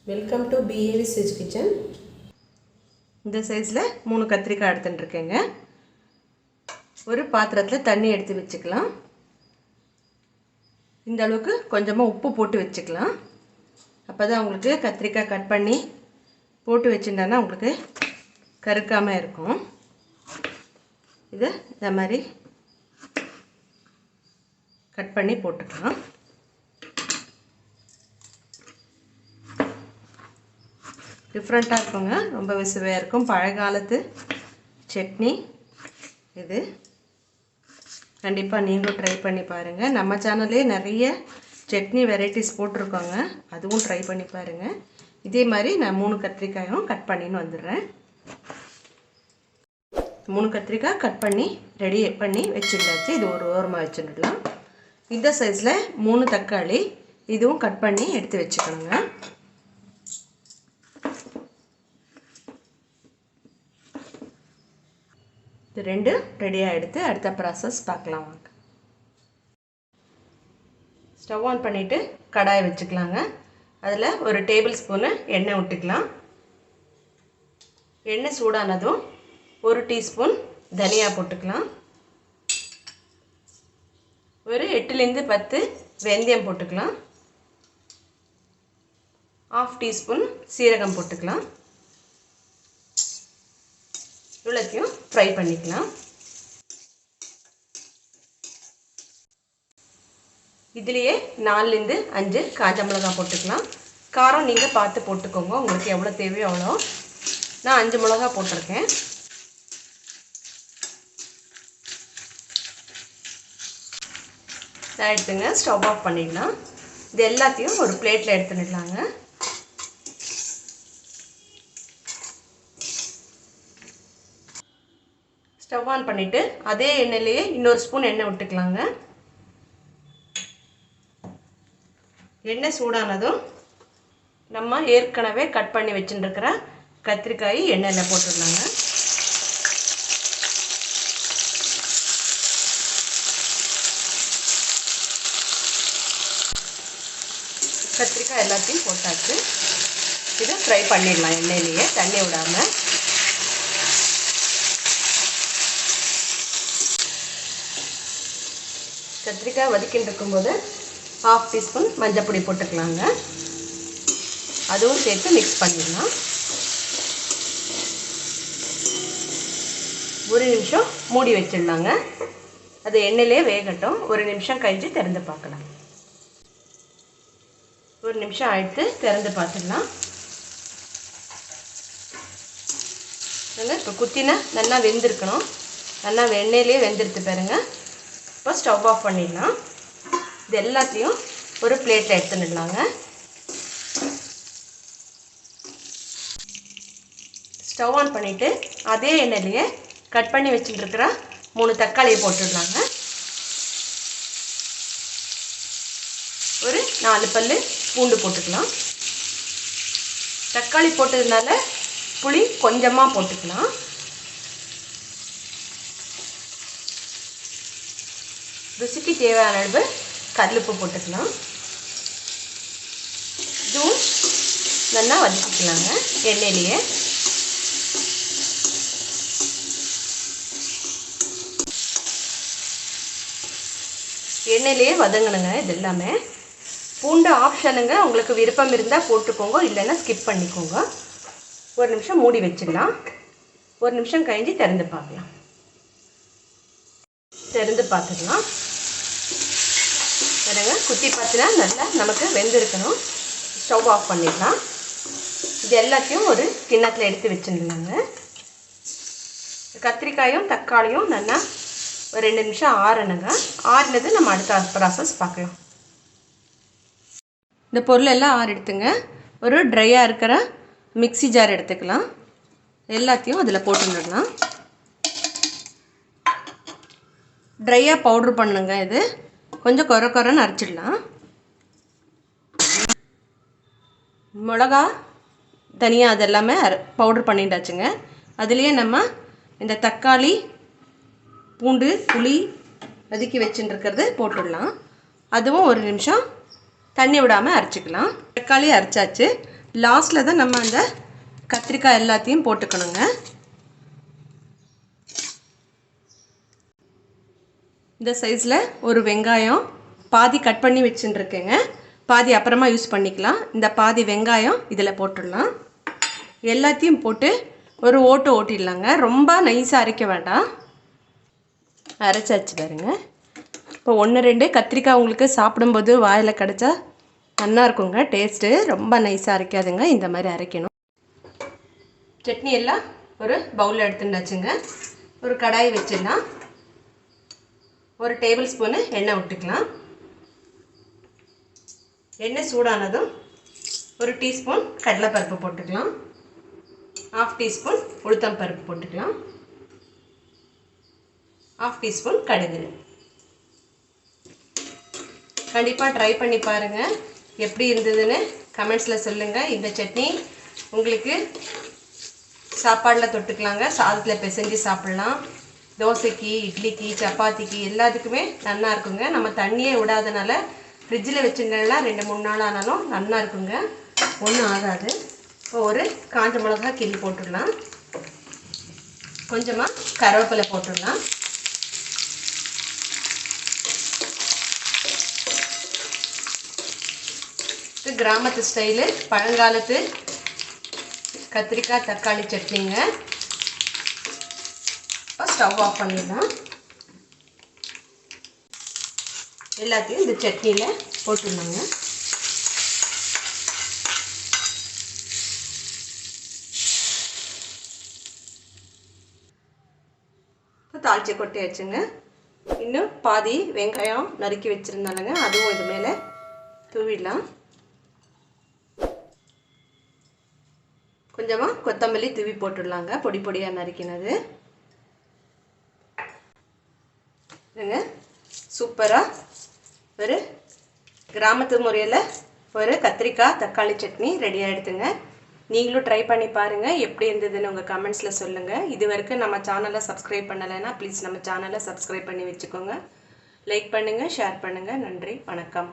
Welcome to PAV ஸ்விட்ச் kitchen. இந்த சைஸில் 3 கத்திரிக்காய் எடுத்துட்டுருக்கேங்க. ஒரு பாத்திரத்தில் தண்ணி எடுத்து வச்சுக்கலாம். இந்த அளவுக்கு கொஞ்சமாக உப்பு போட்டு வச்சுக்கலாம். அப்போ தான் உங்களுக்கு கத்திரிக்காய் கட் பண்ணி போட்டு வச்சுட்டோன்னா உங்களுக்கு கருக்காமல் இருக்கும். இதை இந்த மாதிரி கட் பண்ணி போட்டுக்கலாம். டிஃப்ரெண்ட்டாக இருக்குங்க, ரொம்ப சுவையாக இருக்கும். பழைய காலத்து சட்னி இது. கண்டிப்பாக நீங்களும் ட்ரை பண்ணி பாருங்கள். நம்ம சேனல்லே நிறைய சட்னி வெரைட்டிஸ் போட்டிருக்கோங்க, அதுவும் ட்ரை பண்ணி பாருங்கள். இதே மாதிரி நான் 3 கத்திரிக்காயும் கட் பண்ணின்னு வந்துடுறேன். 3 கத்திரிக்காய் கட் பண்ணி ரெடி பண்ணி வச்சுட்டாச்சு. இது ஒரு ஓரமாக வச்சுடலாம். இந்த சைஸில் 3 தக்காளி இதுவும் கட் பண்ணி எடுத்து வச்சுக்கணுங்க. இது 2 ரெடியாக எடுத்து அடுத்த ப்ராசஸ் பார்க்கலாம் வாங்க. ஸ்டவ் ஆன் பண்ணிவிட்டு கடாயை வச்சுக்கலாங்க. அதில் ஒரு டேபிள் ஸ்பூனு எண்ணெய் விட்டுக்கலாம். எண்ணெய் சூடானதும் 1 டீஸ்பூன் தனியா போட்டுக்கலாம். ஒரு 8லேருந்து 10 வெந்தயம் போட்டுக்கலாம். 1/2 டீஸ்பூன் சீரகம் போட்டுக்கலாம். இவ்வளோத்தையும் ஃப்ரை பண்ணிக்கலாம். இதுலேயே 4லேருந்து 5 காஞ்ச மிளகாய் போட்டுக்கலாம். காரம் நீங்கள் பார்த்து போட்டுக்கோங்க, உங்களுக்கு எவ்வளோ தேவையோ அவ்வளோ. நான் 5 மிளகா போட்டிருக்கேன். எடுத்துங்க, ஸ்டவ் ஆஃப் பண்ணிடலாம். இது எல்லாத்தையும் ஒரு பிளேட்டில் எடுத்துடலாங்க. ஸ்டவ் ஆன் பண்ணிவிட்டு அதே எண்ணெயிலேயே இன்னொரு ஸ்பூன் எண்ணெய் விட்டுக்கலாங்க. எண்ணெய் சூடானதும் நம்ம ஏற்கனவே கட் பண்ணி வச்சுட்டுருக்கிற கத்திரிக்காய் எண்ணெயில் போட்டுடலாங்க. கத்திரிக்காய் எல்லாத்தையும் போட்டாச்சு. இதை ஃப்ரை பண்ணிடலாம் எண்ணெயிலேயே, தண்ணி விடாமல். கத்திரிக்காய் வதக்கிட்டு இருக்கும்போது 1/2 டீஸ்பூன் மஞ்சள் பொடி போட்டுக்கலாங்க. அதுவும் சேர்த்து மிக்ஸ் பண்ணிடலாம். 1 நிமிஷம் மூடி வச்சிடலாங்க. அது எண்ணெயிலே வேகட்டும். 1 நிமிஷம் கழித்து திறந்து பார்க்கலாம். 1 நிமிஷம் ஆயிடுத்து, திறந்து பார்த்துடலாம். இப்போ குத்தினா நல்லா வெந்திருக்கணும். நல்லா எண்ணெயிலே வெந்திருத்து பாருங்க. இப்போ ஸ்டவ் ஆஃப் பண்ணிடலாம். இது எல்லாத்தையும் ஒரு பிளேட்டில் எடுத்துடலாங்க. ஸ்டவ் ஆன் பண்ணிவிட்டு அதே எண்ணெயிலேயே கட் பண்ணி வச்சுட்டுருக்கிற 3 தக்காளியை போட்டுடலாங்க. ஒரு 4 பல் பூண்டு போட்டுக்கலாம். தக்காளி போட்டதுனால புளி கொஞ்சமாக போட்டுக்கலாம். ருசிக்கு தேவையான அளவு கல்லுப்பு போட்டுக்கலாம். இதுவும் நல்லா வதக்கிக்கலாங்க எண்ணெயிலேயே. எண்ணெயிலேயே வதங்கணுங்க இது எல்லாமே. பூண்டு ஆப்ஷனுங்க, உங்களுக்கு விருப்பம் இருந்தால் போட்டுக்கோங்க, இல்லைன்னா ஸ்கிப் பண்ணிக்கோங்க. 1 நிமிஷம் மூடி வச்சிடலாம். 1 நிமிஷம் கழிஞ்சு திறந்து பார்க்கலாம். திறந்து பார்த்துக்கலாம். பாருங்க, குத்தி பார்த்தினா நல்லா நமக்கு வெந்திருக்கணும். ஸ்டவ் ஆஃப் பண்ணிடலாம். இது எல்லாத்தையும் ஒரு கிண்ணத்தில் எடுத்து வச்சுடலாங்க. கத்திரிக்காயும் தக்காளியும் நல்லா ஒரு 2 நிமிஷம் ஆறணுங்க. ஆறினது நம்ம அடுத்த ப்ராசஸ் பார்க்கலாம். இந்த பொருள் எல்லாம் ஆறிடுத்துங்க. ஒரு ட்ரையாக இருக்கிற மிக்ஸி ஜார் எடுத்துக்கலாம். எல்லாத்தையும் அதில் போட்டுடலாம். ட்ரையாக பவுட்ரு பண்ணுங்க. இது கொஞ்சம் கொரன்னு அரைச்சிடலாம். மிளகா தனியா அதெல்லாமே பவுட்ரு பண்ணிட்டாச்சுங்க. அதுலேயே நம்ம இந்த தக்காளி பூண்டு புளி வதக்கி வச்சுட்டுருக்கிறது போட்டுடலாம். அதுவும் 1 நிமிஷம் தண்ணி விடாமல் அரைச்சிக்கலாம். தக்காளி அரைச்சாச்சு. லாஸ்ட்டில் தான் நம்ம அந்த கத்திரிக்காய் எல்லாத்தையும் போட்டுக்கணுங்க. இந்த சைஸில் ஒரு வெங்காயம் பாதி கட் பண்ணி வச்சுட்டுருக்கேங்க. பாதி அப்புறமா யூஸ் பண்ணிக்கலாம். இந்த பாதி வெங்காயம் இதில் போட்டுடலாம். எல்லாத்தையும் போட்டு ஒரு ஓட்டு ஓட்டிடலாங்க. ரொம்ப நைஸாக அரைக்க வேண்டாம். அரைச்சாச்சு பாருங்க. இப்போ 1-2 கத்திரிக்காய் உங்களுக்கு சாப்பிடும்போது வாயில் கிடச்சா நல்லா இருக்குங்க டேஸ்ட்டு. ரொம்ப நைஸாக அரைக்காதுங்க, இந்த மாதிரி அரைக்கணும். சட்னி எல்லாம் ஒரு பவுலில் எடுத்துட்டாச்சுங்க. ஒரு கடாய் வச்சிடலாம். ஒரு டேபிள் ஸ்பூனு எண்ணெய் விட்டுக்கலாம். எண்ணெய் சூடானதும் ஒரு டீஸ்பூன் கடலைப்பருப்பு போட்டுக்கலாம். 1/2 டீஸ்பூன் உளுத்தம் பருப்பு போட்டுக்கலாம். 1/2 டீஸ்பூன் கடுகு. கண்டிப்பாக ட்ரை பண்ணி பாருங்கள். எப்படி இருந்ததுன்னு கமெண்ட்ஸில் சொல்லுங்கள். இந்த சட்னி உங்களுக்கு சாப்பாடில் தொட்டுக்கலாங்க. சாதத்தில் பிசைஞ்சு சாப்பிட்லாம். தோசைக்கு, இட்லிக்கு, சப்பாத்திக்கு எல்லாத்துக்குமே நல்லா இருக்குங்க. நம்ம தண்ணியே விடாதனால ஃப்ரிட்ஜில் வச்சுருந்தா 2-3 நாள் ஆனாலும் நல்லா இருக்குங்க, ஒன்றும் ஆகாது. இப்போ ஒரு காஞ்ச மிளகா கிள்ளி போட்டுடலாம். கொஞ்சமாக கருவேப்பிலை போட்டுடலாம். கிராமத்து ஸ்டைலு பழங்காலத்து கத்திரிக்காய் தக்காளி சட்னிங்க. இப்போ ஸ்டவ் ஆஃப் பண்ணிடலாம். எல்லாத்தையும் இந்த சட்னியில் போட்டுடலாங்க. இப்போ தாளிச்சு கொட்டி வச்சுங்க. இன்னும் பாதி வெங்காயம் நறுக்கி வச்சுருந்தாலுங்க, அதுவும் இது மேலே தூவிடலாம். கொஞ்சமாக கொத்தமல்லி தூவி போட்டுடலாங்க, பொடி பொடியாக நறுக்கினது. இதுங்க சூப்பராக ஒரு கிராமத்து முறையில் ஒரு கத்திரிக்காய் தக்காளி சட்னி ரெடி ஆகிடுதுங்க. நீங்களும் ட்ரை பண்ணி பாருங்கள். எப்படி இருந்ததுன்னு உங்கள் கமெண்ட்ஸில் சொல்லுங்கள். இது வரைக்கும் நம்ம சேனலை சப்ஸ்கிரைப் பண்ணலைன்னா ப்ளீஸ் நம்ம சேனலை சப்ஸ்கிரைப் பண்ணி வச்சுக்கோங்க. லைக் பண்ணுங்கள், ஷேர் பண்ணுங்கள். நன்றி, வணக்கம்.